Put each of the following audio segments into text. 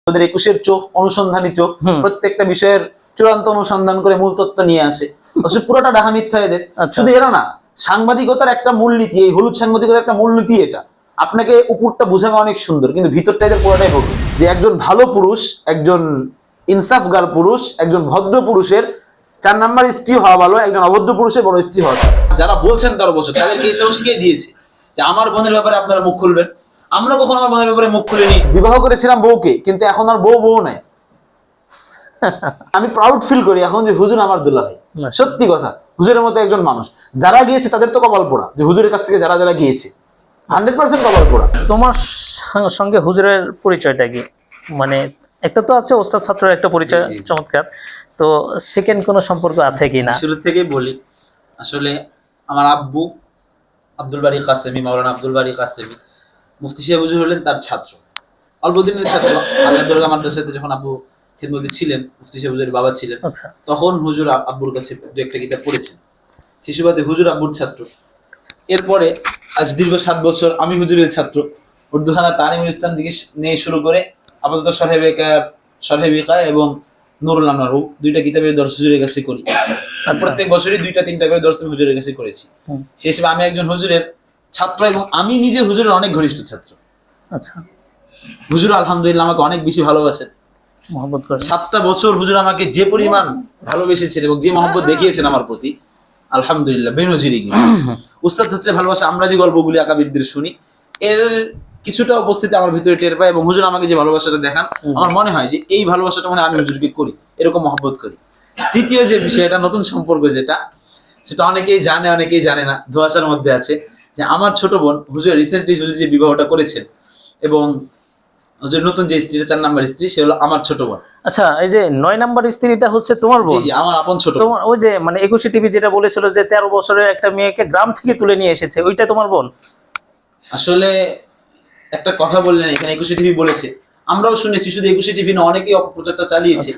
ওদের 21-এর চোখ, অনুসন্ধানী চোখ, প্রত্যেকটা বিষয়ের চূড়ান্ত অনুসন্ধান করে মূল তত্ত্ব নিয়ে আসে। পুরোটা ঢাকা মিথ্যা এদের। শুধু এরা না, সাংবাদিকতার একটা মূলনীতি, এই হলুদ সাংবাদিকতার একটা মূলনীতি এটা। আপনাকে উপরটা বোঝানো অনেক সুন্দর, কিন্তু ভিতরটা এদের পুরোটাই হোক যে একজন ভালো পুরুষ, একজন ইনসাফগার পুরুষ, একজন ভদ্র পুরুষের 4 নাম্বার স্ত্রী হওয়া ভালো, একজন অভদ্র পুরুষের বড় স্ত্রী হওয়া। যারা বলছেন 13 বছর, তাদেরকে এই সাহস কে দিয়েছে যে আমার বোনের ব্যাপারে আপনারা মুখ খুলবেন? আমরা কখনো আমার বোনের ব্যাপারে মুখ খুলিনি। বিবাহ করেছিলাম বউকে, কিন্তু এখন আর বউ নাই। আমি প্রাউড ফিল করি এখন যে হুজুর আমার দুলাভাই। সত্যি কথা, হুজুরের মতো একজন মানুষ। যারা গিয়েছে তাদের তো কপাল পোড়া, যে হুজুরের কাছ থেকে যারা যারা গিয়েছে 100% কপাল পোড়া। তোমার সঙ্গে হুজুরের পরিচয়টা কি? মানে একটা তো আছে ওস্তাদ ছাত্রের একটা পরিচয়, চমৎকার। তো সেকেন্ড কোনো সম্পর্ক আছে কিনা? শুরু থেকেই বলি, আসলে আমার আব্বু আব্দুল বারী কাসেমি, মাওলানা আব্দুল বারী কাসেমি মুফতি সাহেব হুজুর হলেন তার ছাত্র, অল্প দিনের ছাত্র। আল্লাহ মাদ্রাসাতে যখন আব্বু খিদমতে ছিলেন, মুফতি সাহেব হুজুরের বাবা ছিলেন, তখন হুজুর আব্বুর কাছে দু একটা কিতাব পড়েছেন। শিশুবাদে হুজুর আব্বুর ছাত্র। এরপরে আজ দীর্ঘ 7 বছর আমি হুজুরের ছাত্র। উর্দুখানা তালিমুল ইসলাম থেকে নিয়ে শুরু করে আপাতত শরহে এবং নুরুল আনোয়ার, দুইটা কিতাবের দর্শ হুজুরের কাছে করি। প্রত্যেক বছরই 2-3টা করে দর্শ হুজুরের কাছে করেছি। সেই হিসেবে আমি একজন হুজুরের ছাত্র, এবং আমি নিজে হুজুরের অনেক ঘনিষ্ঠ ছাত্র। আচ্ছা, হুজুর আলহামদুলিল্লাহ আমাকে অনেক বেশি ভালোবাসেন। 7টা বছর হুজুর আমাকে যে পরিমাণ ভালোবেসেছেন এবং যে মহব্বত দেখিয়েছেন আমার প্রতি, আলহামদুলিল্লাহ বেনজির। উস্তাদ হচ্ছে ভালোবাসা। আমরা যে গল্পগুলি আকাবিরদের শুনি, এর কিছুটা উপস্থিতি আমার ভিতরে টের পাই, এবং হুজুর আমাকে যে ভালোবাসাটা দেখান, আমার মনে হয় যে এই ভালোবাসাটা মানে আমি হুজুরকে করি, এরকম মহব্বত করি। তৃতীয় যে বিষয়টা, নতুন সম্পর্ক যেটা, সেটা অনেকেই জানে অনেকেই জানে না, ধোঁয়াশার মধ্যে আছে, যে আমার ছোট বোন হুজুর রিসেন্টলি হুজুর যে বিবাহটা করেছেন, এবং হুজুর নতুন যে স্ত্রী, 4 নাম্বার স্ত্রী, সে হলো আমার ছোট বোন। আচ্ছা, এই যে 9 নাম্বার স্ত্রীটা হচ্ছে তোমার বোন? জি, আমার আপন ছোট। তোমার ওই যে মানে 21 টিভি যেটা বলেছিল যে 13 বছরের একটা মেয়েকে গ্রাম থেকে তুলে নিয়ে এসেছে, ওইটা তোমার বোন? আসলে একটা কথা বললেন এখানে, 21 টিভি বলেছে, আমরাও শুনেছি, শুধু 21 টিভি না, অনেকেই অপপ্রচারটা চালিয়েছে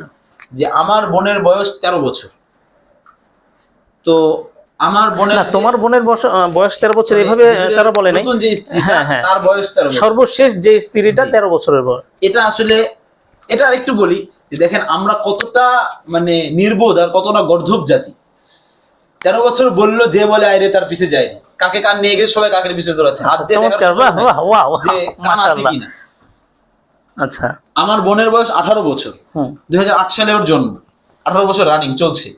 যে আমার বোনের বয়স 13 বছর। তো আমার বোনের, তোমার বোনের বয়স 13 বছর এভাবে তারা বলে নাই। নতুন যে স্ত্রীটা, তার বয়স 13 বছর। সর্বশেষ যে স্ত্রীটা 13 বছরের বয়স। এটা আসলে, এটা আরেকটু বলি যে দেখেন আমরা কতটা মানে নির্বোধ আর কতটা গর্ধব জাতি। 13 বছর বললো, যে বলে আইরে তার পিছে যায় না। কাকে কান নিয়ে গেছে, সবাই কাকের পিছে দৌড়াচ্ছে, হাত দিয়ে দেখার যে কান আছে কিনা। আচ্ছা, আমার বোনের বয়স 18 বছর, 2008 সালে ওর জন্ম, 18 বছর রানিং চলছে।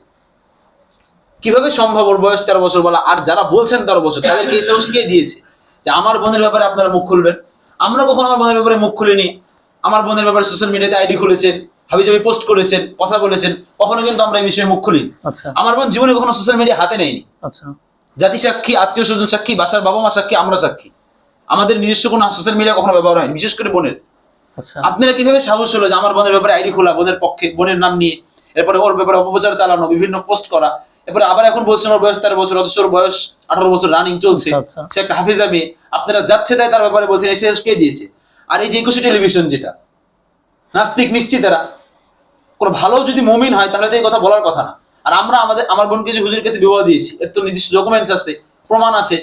কিভাবে সম্ভব ওর বয়স 13 বছর বলা? আর যারা বলছেন 13 বছর, তাদেরকে এই সাহস কে দিয়েছে যে আমার বোনের ব্যাপারে আপনারা মুখ খুলবেন? আমরা কখনো আমার বোনের ব্যাপারে মুখ খুলিনি। আমার বোনের ব্যাপারে সোশ্যাল মিডিয়াতে আইডি খুলেছেন, হাবিজাবি পোস্ট করেছেন, কথা বলেছেন, কখনো কিন্তু আমরা এই বিষয়ে মুখ খুলি। আমার বোন জীবনে কখনো সোশ্যাল মিডিয়া হাতে নেয়নি। জাতি সাক্ষী, আত্মীয় স্বজন সাক্ষী, বাসার বাবা মা সাক্ষী, আমরা সাক্ষী। আমাদের নিজস্ব কোনো সোশ্যাল মিডিয়া কখনো ব্যবহার হয়নি, বিশেষ করে বোনের। আপনারা কিভাবে সাহস হলো যে আমার বোনের ব্যাপারে আইডি খোলা, বোনের পক্ষে, বোনের নাম নিয়ে, এরপরে ওর ব্যাপারে অপপ্রচার চালানো, বিভিন্ন পোস্ট করা, এরপরে আবার এখন বলছেন ওর বয়স 13 বছর, অথচ ওর বয়স 18 বছর রানিং চলছে। সে একটা হাফিজা মেয়ে, আপনারা যাচ্ছে তাই তার ব্যাপারে বলছেন, এসে কে দিয়েছে? আর এই যে 21 টেলিভিশন, যেটা নাস্তিক নিশ্চিত, এরা কোনো ভালো যদি মুমিন হয় তাহলে তো এই কথা বলার কথা না। আর আমরা আমার বোনকে যে হুজুরের কাছে বিবাহ দিয়েছি, এর তো নির্দিষ্ট ডকুমেন্টস আছে, প্রমাণ আছে।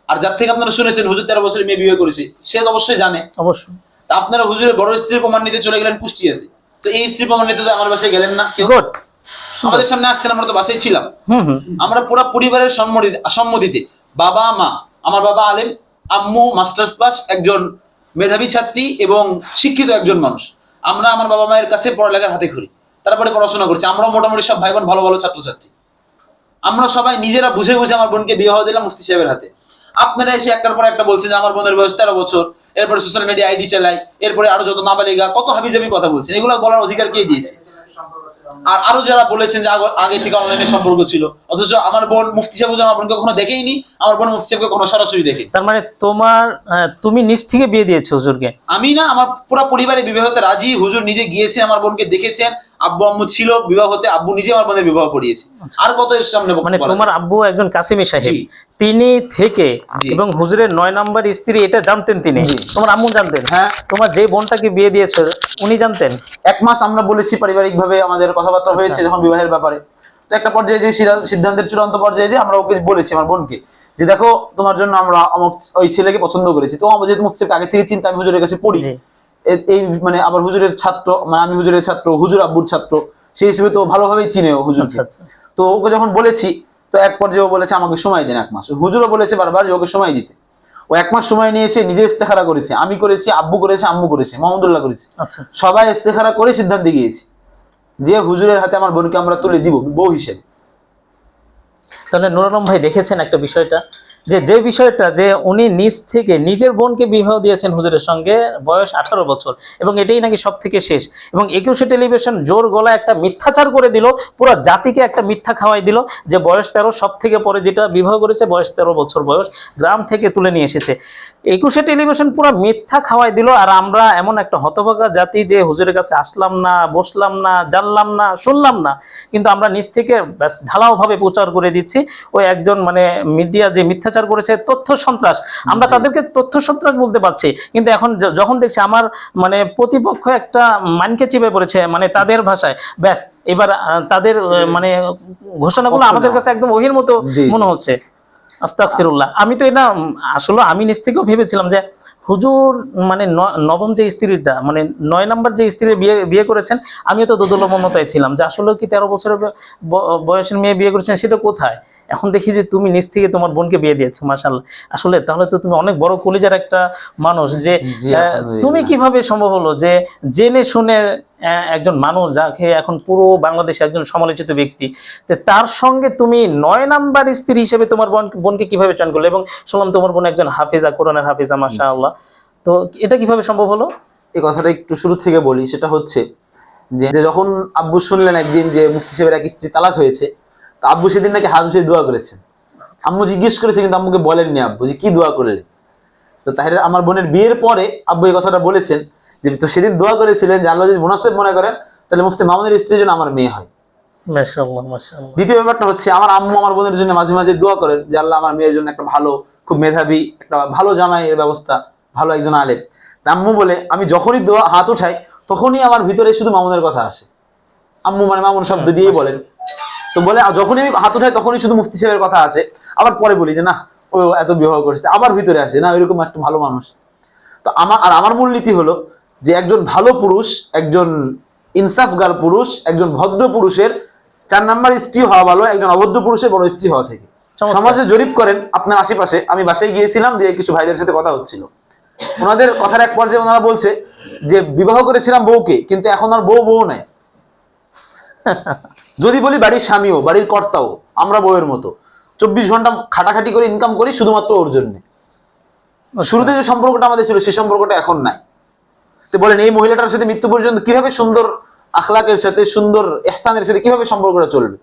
আর যার থেকে আপনারা শুনেছেন হুজুর 13 বছরের মেয়ে বিয়ে করেছে, সে তো অবশ্যই জানে। অবশ্যই। তা আপনারা হুজুরের বড় স্ত্রীর প্রমাণ নিতে চলে গেলেন কুষ্টিয়াতে, তো এই স্ত্রী প্রমাণ নিতে তো আমার বাসায় গেলেন না কেউ। আমাদের সামনে আসতেন, আমরা তো বাসায় ছিলাম। আমরা পুরো পরিবারের সম্মতিতে, বাবা মা, আমার বাবা আলেম, আম্মু মাস্টার্স পাস, একজন মেধাবী ছাত্রী এবং শিক্ষিত একজন মানুষ, আমরা আমার বাবা মায়ের কাছে পড়ালেখার হাতে খড়ি, তারপরে পড়াশোনা করছি। আমরাও মোটামুটি সব ভাই বোন ভালো ভালো ছাত্রছাত্রী। আমরা সবাই নিজেরা বুঝে বুঝে আমার বোনকে বিবাহ দিলাম মুফতি সাহেবের হাতে। আপনারা এসে একটার পর একটা বলছেন যে আমার বোনের বয়স 13 বছর, এরপরে সোশ্যাল মিডিয়া আইডি চালাই, এরপরে আরো যত নাবালিগা, কত হাবিজাবি কথা বলছেন। এগুলো বলার অধিকার কে দিয়েছে? আর আরো যারা বলেছেন যে আগে থেকে অনলাইনে সম্পর্ক ছিল, অথচ আমার বোন মুফতি সাহেব আমার বোনকে কখনো দেখেইনি, আমার বোন মুফতি সাহেবকে কখনো সরাসরি দেখে। তার মানে তুমি নিজ থেকে বিয়ে দিয়েছো হুজুরকে? আমি না, আমার পুরো পরিবারে বিবাহতে রাজি। হুজুর নিজে গিয়েছে, আমার বোনকে দেখেছেন, আব্বু আম্মু ছিল বিবাহতে, আব্বু নিজে আমার বোনের বিবাহ পড়িয়েছে। আর কত এর সামনে মানে তোমার আব্বু একজন কাসেমি সাহেব, তিনি থেকে এবং হুজুরের 9 নাম্বার স্ত্রী এটা জানতেন তিনি? তোমার আম্মু জানতেন? হ্যাঁ। তোমার যে বোনটাকে বিয়ে দিয়েছো উনি জানতেন? 1 মাস আমরা বলেছি পারিবারিক ভাবে, আমাদের কথাবার্তা হয়েছে যখন বিবাহের ব্যাপারে। তো একটা পর্যায়ে যে সিদ্ধান্তের চূড়ান্ত পর্যায়ে যে আমরা ওকে বলেছি, আমার বোনকে, যে দেখো তোমার জন্য আমরা ওই ছেলেকে পছন্দ করেছি। তো আমাদের যেহেতু মুফতি সাহেবকে আগে থেকে চিন্তা, আমি হুজুরের কাছে পড়ি, এই মানে আবার হুজুরের ছাত্র, মানে আমি হুজুরের ছাত্র, হুজুর আব্বুর ছাত্র, সেই হিসেবে তো ভালোভাবেই চিনে ও হুজুর। তো ওকে যখন বলেছি, তো এক পর্যায়ে ও বলেছে আমাকে সময় দেন 1 মাস। হুজুরও বলেছে বারবার যে ওকে সময় দিতে। ও 1 মাস সময় নিয়েছে, নিজে ইস্তেখারা করেছে, আমি করেছি, আব্বু করেছে, আম্মু করেছে, মাহমুদুল্লাহ করেছে, সবাই ইস্তেখারা করে সিদ্ধান্ত গিয়েছি যে হুজুরের হাতে আমার বোনকে আমরা তুলে দিব বউ হিসেবে। তাহলে নুর আলম ভাই দেখেছেন একটা বিষয়টা, যে বিষয়টা যে উনি নিজ থেকে নিজের বোনকে বিবাহ দিয়েছেন হুজুরের সঙ্গে, বয়স 18 বছর, এবং এটাই নাকি সব থেকে শেষ। এবং 21 টেলিভিশন জোর গলায় একটা মিথ্যাচার করে দিল, পুরো জাতিকে একটা মিথ্যা খাওয়াই দিল যে বয়স 13, সব থেকে পরে যেটা বিবাহ করেছে বয়স 13 বছর বয়স, গ্রাম থেকে তুলে নিয়ে এসেছে। 21 টেলিভিশন পুরো মিথ্যা খাওয়াই দিল। আর আমরা এমন একটা হতভাগা জাতি যে হুজুরের কাছে আসলাম না, বসলাম না, জানলাম না, শুনলাম না, কিন্তু আমরা নিজ থেকে ঢালাও ভাবে প্রচার করে দিচ্ছি। ওই একজন মানে মিডিয়া যে মিথ্যাচার করেছে, তথ্য সন্ত্রাস, আমরা তাদেরকে তথ্য সন্ত্রাস বলতে পারছি, কিন্তু এখন যখন দেখছি আমার মানে প্রতিপক্ষ একটা মানকে চিপে পড়েছে, মানে তাদের ভাষায়, ব্যাস এবার তাদের মানে ঘোষণাগুলো আমাদের কাছে একদম ওহির মতো মনে হচ্ছে। আস্তাগফিরুল্লাহ। আমি তো এটা আসলে আমি নিজ থেকেও ভেবেছিলাম যে হুজুর মানে নবম যে স্ত্রীটা, মানে 9 নম্বর যে স্ত্রী বিয়ে করেছেন, আমিও তো দোদুল্যমনতায় ছিলাম যে আসলে কি 13 বছরের বয়সের মেয়ে বিয়ে করেছেন, সেটা কোথায়। এখন দেখি যে তুমি নিজ থেকে তোমার বোনকে বিয়ে দিয়েছো, মাশাআল্লাহ। আসলে তাহলে তো তুমি অনেক বড় কলিজার একটা মানুষ, যে তুমি কিভাবে সম্ভব হলো যে জেনে শুনে একজন মানুষ যাকে এখন পুরো বাংলাদেশে একজন সমালোচিত ব্যক্তি, তার সঙ্গে তুমি 9 নাম্বার স্ত্রী হিসেবে তোমার বোনকে কিভাবে চয়ন করলে? এবং শুনলাম তোমার বোন একজন হাফেজা, কোরআনের হাফেজা, মাশাআল্লাহ। তো এটা কিভাবে সম্ভব হলো? এই কথাটা একটু শুরু থেকে বলি। সেটা হচ্ছে যে যখন আব্বু শুনলেন একদিন যে মুফতি সাহেবের এক স্ত্রী তালাক হয়েছে, তো আব্বু সেদিন নাকি হাত উঠিয়ে দোয়া করেছেন। আম্মু জিজ্ঞেস করেছে, কিন্তু আম্মুকে বলেননি আব্বু যে কি দোয়া করলেন। তো তাহিরের আমার বোনের বিয়ের পরে আব্বু এই কথাটা বলেছেন যে তো সেদিন দোয়া করেছিলেন যে আল্লাহ যদি মুনাসিব মনে করেন তাহলে মুফতি মামুনের স্ত্রীর জন্য আমার মেয়ে হয়। মাশাআল্লাহ, মাশাআল্লাহ। দ্বিতীয় ব্যাপারটা হচ্ছে আমার আম্মু আমার বোনের জন্য মাঝে মাঝে দোয়া করেন যে আল্লাহ আমার মেয়ের জন্য একটা ভালো, খুব মেধাবী, একটা ভালো জামাইয়ের ব্যবস্থা, ভালো একজন আলেম। আম্মু বলে আমি যখনই দোয়া হাত উঠাই তখনই আমার ভিতরে শুধু মামুনের কথা আসে। আম্মু মানে মামুন শব্দ দিয়েই বলেন। তো বলে যখনই আমি হাত উঠাই তখনই শুধু মুফতি সাহেবের কথা আসে। আবার পরে বলি যে না ও এত বিবাহ করেছে, আবার ভিতরে আসে না এরকম একটা ভালো মানুষ। তো আমার মূলনীতি হলো যে একজন ভালো পুরুষ, একজন ইনসাফগার পুরুষ, একজন ভদ্র পুরুষের 4 নাম্বার স্ত্রী হওয়া ভালো একজন অভদ্র পুরুষের বড় স্ত্রী হওয়া থেকে। সমাজে জরিপ করেন আপনার আশেপাশে, আমি বাসায় গিয়েছিলাম যে কিছু ভাইদের সাথে কথা হচ্ছিল, ওনাদের কথার এক পর্যায়ে ওনারা বলছে যে বিবাহ করেছিলাম বউকে, কিন্তু এখন আর বউ নাই। যদি বলি বাড়ির স্বামীও, বাড়ির কর্তাও, আমরা বউয়ের মতো 24 ঘন্টা খাটাখাটি করে ইনকাম করি শুধুমাত্র ওর জন্য। শুরুতে যে সম্পর্কটা আমাদের ছিল সেই সম্পর্কটা এখন নাই। তো বলেন এই মহিলাটার সাথে মৃত্যু পর্যন্ত কিভাবে সুন্দর আখলাকের সাথে, সুন্দর ইহসানের সাথে কিভাবে সম্পর্কটা চলবে?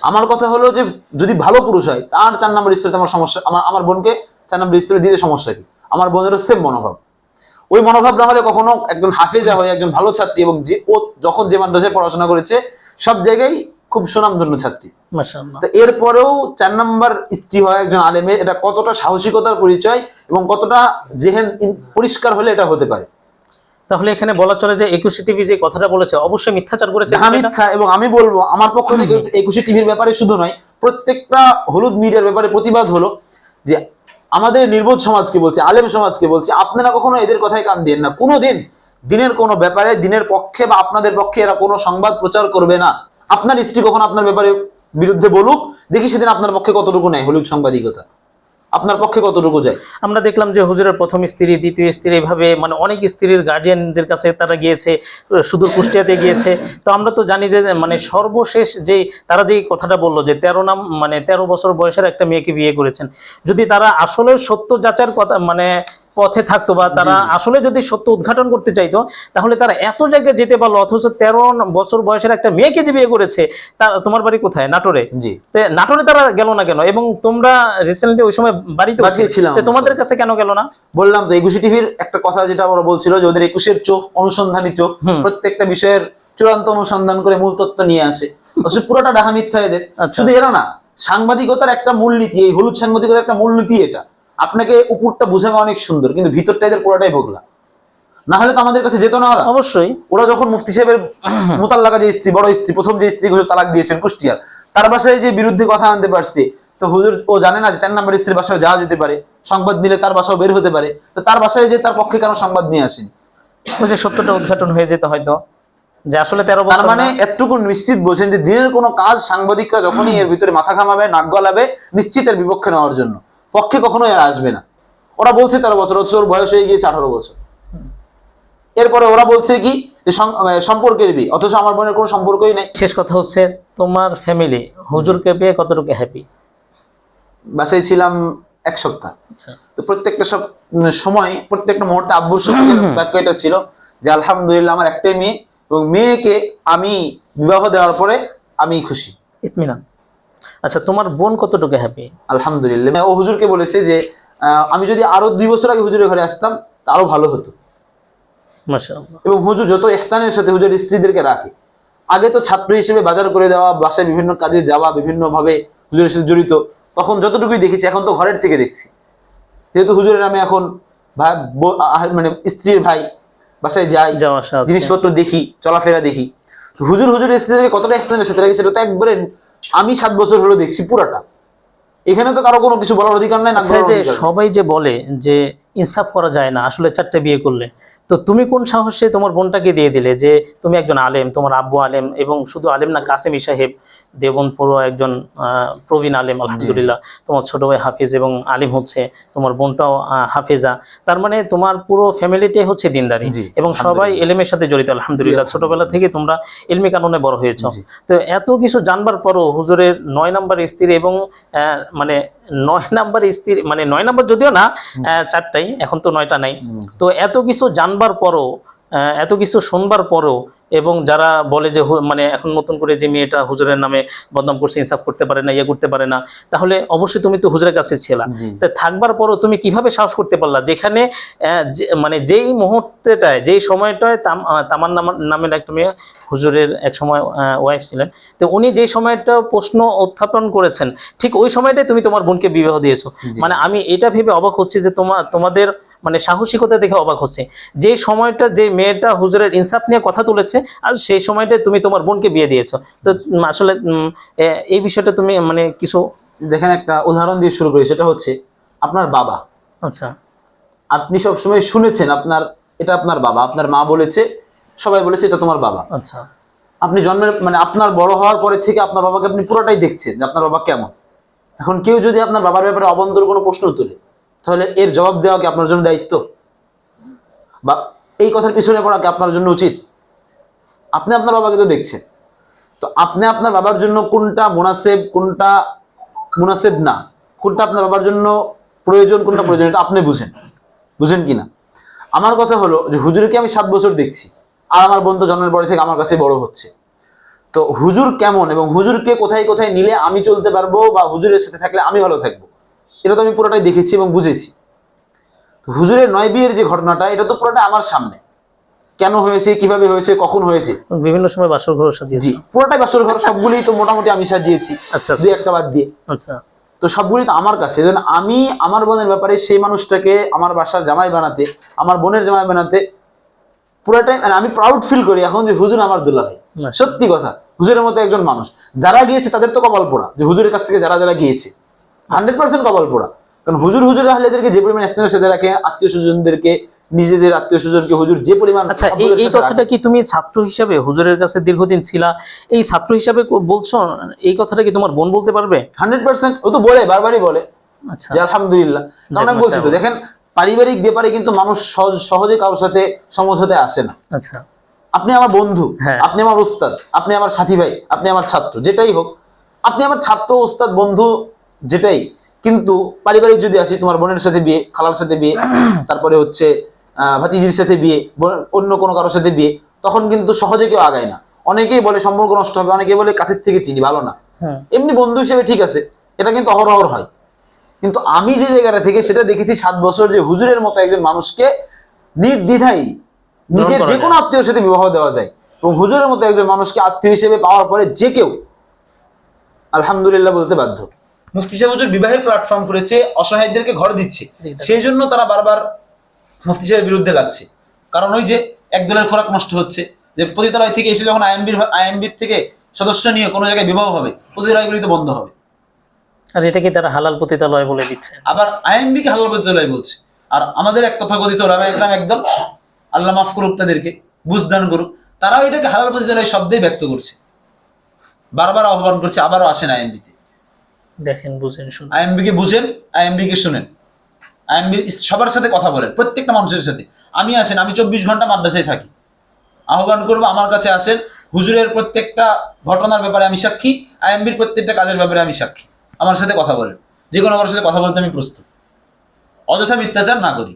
আমার কথা হলো যে যদি ভালো পুরুষ হয় তার 4 নম্বর স্ত্রীতে আমার সমস্যা, আমার বোনকে 4 নম্বর স্ত্রী দিতে সমস্যা কি? আমার বোনেরও সেম মনোভাব। ওই মনোভাব না হলে কখনো একজন হাফেজা হয়ে একজন ভালো ছাত্রী, এবং যে ও যখন যে মাদ্রাসায় পড়াশোনা করেছে সব জায়গায় খুব সুনামধন্য ছাত্রী, মাশাআল্লাহ। তো এরপরেও 4 নম্বর স্ত্রী হয় একজন আলেমের, এটা কতটা সাহসিকতার পরিচয় এবং কতটা জেহেন পরিষ্কার হলে এটা হতে পারে। তাহলে এখানে বলা চলে যে 21 টিভি যে কথাটা বলেছে অবশ্যই মিথ্যাচার করেছে। মিথ্যা। এবং আমি বলবো আমার পক্ষ থেকে 21 টিভির ব্যাপারে শুধু নয়, প্রত্যেকটা হলুদ মিডিয়ার ব্যাপারে প্রতিবাদ হলো যে আমাদের নির্বোধ সমাজকে বলছে, আলেম সমাজকে বলছে, আপনারা কখনো এদের কথায় কান দিয়েন না। কোনোদিন দিনের কোনো ব্যাপারে দিনের পক্ষে বা আপনাদের পক্ষে এরা কোনো সংবাদ প্রচার করবে না। আপনার স্ত্রী কখনো আপনার ব্যাপারে বিরুদ্ধে বলুক, দেখি সেদিন আপনার পক্ষে কতটুকু নেয় হলুদ সাংবাদিকতা, আপনার পক্ষে কতটুকু যায়। আমরা দেখলাম যে হুজুরের প্রথম স্ত্রী, দ্বিতীয় স্ত্রী, এভাবে মানে অনেক স্ত্রীর গার্ডিয়ানদের কাছে তারা গিয়েছে, সুদূর কুষ্টিয়াতে গিয়েছে। তো আমরা তো জানি যে মানে সর্বশেষ যে তারা যে কথাটা বললো যে 13 বছর বয়সের একটা মেয়েকে বিয়ে করেছেন, যদি তারা আসলে সত্য যাচার কথা মানে পথে থাকতো বা তারা আসলে যদি সত্য উদ্ঘাটন করতে চাইতো, তাহলে তারা এত জায়গায় যেতে পারলো। অথচ 13 বছর বয়সের একটা মেয়েকে যে বিয়ে করেছে, তোমার বাড়ি কোথায়? নাটোরে। নাটোরে তারা গেল না কেন? এবং তোমরা রিসেন্টলি ওই সময় বাড়িতে ছিলাম, তোমাদের কাছে কেন গেল না? বললাম তো 21 টিভির একটা কথা যেটা ওরা বলছিল যে ওদের 21-এর চোখ, অনুসন্ধানী চোখ, প্রত্যেকটা বিষয়ের চূড়ান্ত অনুসন্ধান করে মূল তত্ত্ব নিয়ে আসে। পুরোটা ঢাকা মিথ্যা এদের। শুধু এরা না, সাংবাদিকতার একটা মূলনীতি, এই হলুদ সাংবাদিকতার একটা মূলনীতি এটা। আপনাকে উপরটা বোঝানো অনেক সুন্দর, কিন্তু ভিতরটা এদের পুরোটাই ভোগলা। না হলে তো আমাদের কাছে যেত না ওরা। অবশ্যই ওরা যখন মুফতি সাহেবের মোতাল্লাকা যে স্ত্রী, বড় স্ত্রী, প্রথম যে স্ত্রী হুজুর তালাক দিয়েছেন কুষ্টিয়ার, তার বাসায় যে বিরুদ্ধে কথা আনতে পারছে, তো হুজুর ও জানে না যে 4 নম্বর স্ত্রীর বাসায় যাওয়া যেতে পারে, সংবাদ নিলে তার বাসাও বের হতে পারে, তো তার বাসায় যে তার পক্ষে কেন সংবাদ নিয়ে আসেন? ওই যে সত্যটা উদ্ঘাটন হয়ে যেত হয়তো, যে আসলে 13 বছর। তার মানে এতটুকু নিশ্চিত বলছেন যে দিনের কোনো কাজ সাংবাদিকরা যখনই এর ভিতরে মাথা ঘামাবে, নাক গলাবে, নিশ্চিত এর বিপক্ষে নেওয়ার জন্য, পক্ষে কখনোই এরা আসবে না। ওরা বলছে 13 বছর, অথচ ওর বয়স হয়ে গিয়েছে 18 বছর। এরপরে ওরা বলছে কি যে সম্পর্কের বিয়ে, অথচ আমার বোনের কোনো সম্পর্কই নেই। শেষ কথা হচ্ছে, তোমার ফ্যামিলি হুজুরকে পেয়ে কতটুকু হ্যাপি? বাসায় ছিলাম 1 সপ্তাহ। আচ্ছা, তো প্রত্যেকটা সময়, প্রত্যেকটা মুহূর্তে আব্বুর বাক্য এটা ছিল যে আলহামদুলিল্লাহ আমার একটাই মেয়ে, এবং মেয়েকে আমি বিবাহ দেওয়ার পরে আমি খুশি, ইতমিনান। আচ্ছা, তোমার বোন কতটুকু হ্যাপি? আলহামদুলিল্লাহ। ও হুজুরকে বলেছে যে আমি যদি আরো 2 বছর আগে হুজুরের ঘরে আসতাম তা আরো ভালো হতো। মাশাআল্লাহ। এবং হুজুর যত ইহসানের সাথে হুজুরের স্ত্রীদেরকে রাখে। আগে তো ছাত্র হিসেবে বাজার করে দেওয়া, বাসায় বিভিন্ন কাজে যাওয়া, বিভিন্ন ভাবে হুজুরের সাথে জড়িত, তখন যতটুকুই দেখেছি, এখন তো ঘরের থেকে দেখছি। যেহেতু হুজুরের নামে এখন ভাই, মানে স্ত্রীর ভাই, বাসায় যাই, জিনিসপত্র দেখি, চলাফেরা দেখি, হুজুরের স্ত্রীদেরকে কতটা ইহসানের সাথে রাখে সেটা তো একবারে আমি 7 বছর হলো দেখছি পুরাটা। এখানে তো কারো কোনো কিছু বলার অধিকার নাই। সবাই যে বলে যে ইনসাফ করা যায় না, আসলে 4টে বিয়ে করলে, তো তুমি কোন সাহসে তোমার বোনটাকে দিয়ে দিলে? যে তুমি একজন আলেম, তোমার আব্বু আলেম, এবং শুধু আলেম না, কাসেমি সাহেব দেবনপুর একজন প্রবীণ আলেম আলহামদুলিল্লাহ, তোমার ছোট ভাই হাফিজ এবং আলিম হচ্ছে, তোমার বোনটাও হাফেজা। তার মানে তোমার পুরো ফ্যামিলিটাই হচ্ছে দিনদারি এবং সবাই এলেমের সাথে জড়িত আলহামদুলিল্লাহ। ছোটবেলা থেকে তোমরা ইলমি কানুনে বড় হয়েছ। তো এত কিছু জানবার পরও হুজুরের 9 নম্বর স্ত্রী, এবং মানে 9 নম্বর স্ত্রী, মানে 9 নম্বর যদিও না, 4টাই, এখন তো 9টা নাই। তো এত কিছু জানবার পরও, এত কিছু শুনবার পরও, এবং যারা বলে যে মানে এখন নতুন করে যে মেয়েটা হুজুরের নামে বদনাম করছে, ইনসাফ করতে পারে না, ইয়ে করতে পারে না, তাহলে অবশ্যই তুমি তো হুজুরের কাছে ছিলা। থাকবার পরও তুমি কিভাবে সাহস করতে পারলা, যেখানে মানে যেই মুহূর্তেটায়, যেই সময়টায় তামার নামের একটা মেয়ে হুজুরের এক সময় ওয়াইফ ছিলেন, তো উনি যেই সময়টা প্রশ্ন উত্থাপন করেছেন, ঠিক ওই সময়টাই তুমি তোমার বোনকে বিবাহ দিয়েছো। মানে আমি এটা ভেবে অবাক হচ্ছি যে তোমাদের মানে সাহসিকতা দেখে অবাক হচ্ছে, যে সময়টা যে মেয়েটা হুজুরের ইনসাফ নিয়ে কথা তুলেছে, আর সেই সময়টাই তুমি তোমার বোনকে বিয়ে দিয়েছো। তো আসলে এই বিষয়টা তুমি মানে কিছু দেখেন, একটা উদাহরণ দিয়ে শুরু করি, সেটা হচ্ছে আপনার বাবা। আচ্ছা, আপনি সবসময় শুনেছেন এটা আপনার বাবা, আপনার মা বলেছে, সবাই বলেছে এটা তোমার বাবা। আচ্ছা, আপনি জন্মের মানে আপনার বড় হওয়ার পরে থেকে আপনার বাবাকে আপনি পুরোটাই দেখছেন যে আপনার বাবা কেমন। এখন কেউ যদি আপনার বাবার ব্যাপারে অবন্তর কোনো প্রশ্ন তোলে, তাহলে এর জবাব দেওয়া কি আপনার জন্য দায়িত্ব, বা এই কথার পিছনে পড়া কি আপনার জন্য উচিত? আপনি আপনার বাবাকে তো দেখছেন, তো আপনি আপনার বাবার জন্য কোনটা মুনাসেব, কোনটা মুনাসেব না, কোনটা আপনার বাবার জন্য প্রয়োজন, কোনটা প্রয়োজন, এটা আপনি বুঝেন কিনা। আমার কথা হলো যে হুজুরকে আমি 7 বছর দেখছি, আর আমার বোন তো জন্মের পরে থেকে আমার কাছে বড় হচ্ছে। তো হুজুর কেমন এবং হুজুরকে কোথায় কোথায় নিলে আমি চলতে পারবো, বা হুজুরের সাথে থাকলে আমি ভালো থাকবো, এটা তো আমি পুরোটাই দেখেছি এবং বুঝেছি। তো হুজুরের 9 বিয়ের যে ঘটনাটা, এটা তো পুরোটা আমার সামনে, কেন হয়েছে, কিভাবে হয়েছে, কখন হয়েছে, বিভিন্ন সময় বাসর ঘর সাজিয়েছি, পুরোটাই বাসর ঘর, সবগুলি তো মোটামুটি আমি সাজিয়েছি। আচ্ছা, দুই একটা বাদ দিয়ে। আচ্ছা, তো সবগুলি তো আমার কাছে। যেন আমি আমার বোনের ব্যাপারে সেই মানুষটাকে আমার বাসার জামাই বানাতে, আমার বোনের জামাই বানাতে পুরোটাই মানে আমি প্রাউড ফিল করি এখন যে হুজুর আমার দুলাভাই। সত্যি কথা, হুজুরের মতো একজন মানুষ, যারা গিয়েছে তাদের তো কপাল পোড়া, যে হুজুরের কাছ থেকে যারা গিয়েছে 100% কপাল পোড়া। কারণ হুজুর আহলেদেরকে যে পরিমাণ স্নেহের সাথে রাখে, আত্মীয় স্বজনদেরকে, নিজেদের আত্মীয় স্বজনকে হুজুর যে পরিমাণ। আচ্ছা, এই কথাটা কি তুমি ছাত্র হিসাবে হুজুরের কাছে দীর্ঘদিন ছিলা, এই ছাত্র হিসাবে বলছো, এই কথাটা কি তোমার বোন বলতে পারবে? 100%। ও তো বলে, বারবারই বলে। আচ্ছা, যে আলহামদুলিল্লাহ। কারণ আমি বলছি তো, দেখেন পারিবারিক ব্যাপারে কিন্তু মানুষ সহজে কারোর সাথে সমঝোতে আসে না। আচ্ছা, আপনি আমার বন্ধু, আপনি আমার উস্তাদ, আপনি আমার সাথী ভাই, আপনি আমার ছাত্র, যেটাই হোক, আপনি আমার ছাত্র, উস্তাদ, বন্ধু, যেটাই। কিন্তু পারিবারিক যদি আসি, তোমার বোনের সাথে বিয়ে, খালার সাথে বিয়ে, তারপরে হচ্ছে ভাতিজির সাথে বিয়ে, অন্য কোনো কারোর সাথে বিয়ে, তখন কিন্তু সহজে কেউ আগায় না। অনেকেই বলে সম্পর্ক নষ্ট হবে, অনেকেই বলে কাছের থেকে চিনি, ভালো না। এমনি বন্ধু হিসেবে ঠিক আছে, এটা কিন্তু অহরহ হয়। কিন্তু আমি যে জায়গাটা থেকে সেটা দেখেছি 7 বছর, যে হুজুরের মতো একজন মানুষকে নির্দ্বিধায় নিজের যে কোনো আত্মীয়র সাথে বিবাহ দেওয়া যায়, এবং হুজুরের মতো একজন মানুষকে আত্মীয় হিসেবে পাওয়ার পরে যে কেউ আলহামদুলিল্লাহ বলতে বাধ্য। মুফতি সাহেব হুজুর বিবাহের প্ল্যাটফর্ম করেছে, অসহায়দেরকে ঘর দিচ্ছে, সেই জন্য তারা বারবার মুফতি সাহেবের বিরুদ্ধে লাগছে। কারণ ওই যে একদলের খোরাক নষ্ট হচ্ছে, যে পতিতালয় থেকে এসে যখন আইএমবির থেকে সদস্য নিয়ে কোনো জায়গায় বিবাহ হবে, পতিতালয়গুলি তো বন্ধ হবে। আর এটাকে তারা হালাল পতিতালয় বলে দিচ্ছে। আবার আইএমবি কে হালাল পতিতালয় বলছে। আর আমাদের এক তথাকথিত ওলামা একরাম একদম, আল্লাহ মাফ করুক তাদেরকে, বুঝদান করুক, তারাও এটাকে হালাল পতিতালয় শব্দেই ব্যক্ত করছে, বারবার আহ্বান করছে আবারও আসেন আইএমবি তে। দেখেন, বুঝেন, শুনুন, আইএমবি কে বুঝেন, আইএমবি কে শুনেন, আইএমবি সবার সাথে কথা বলেন, প্রত্যেকটা মানুষের সাথে। আমি আসেন, আমি 24 ঘন্টা মাদ্রাসায় থাকি, আহ্বান করবো আমার কাছে আসেন। হুজুরের প্রত্যেকটা ঘটনার ব্যাপারে আমি সাক্ষী, আইএমবির প্রত্যেকটা কাজের ব্যাপারে আমি সাক্ষী। আমার সাথে কথা বলেন, যে কোনো কারোর সাথে কথা বলতে আমি প্রস্তুত, অযথা মিথ্যাচার না করি।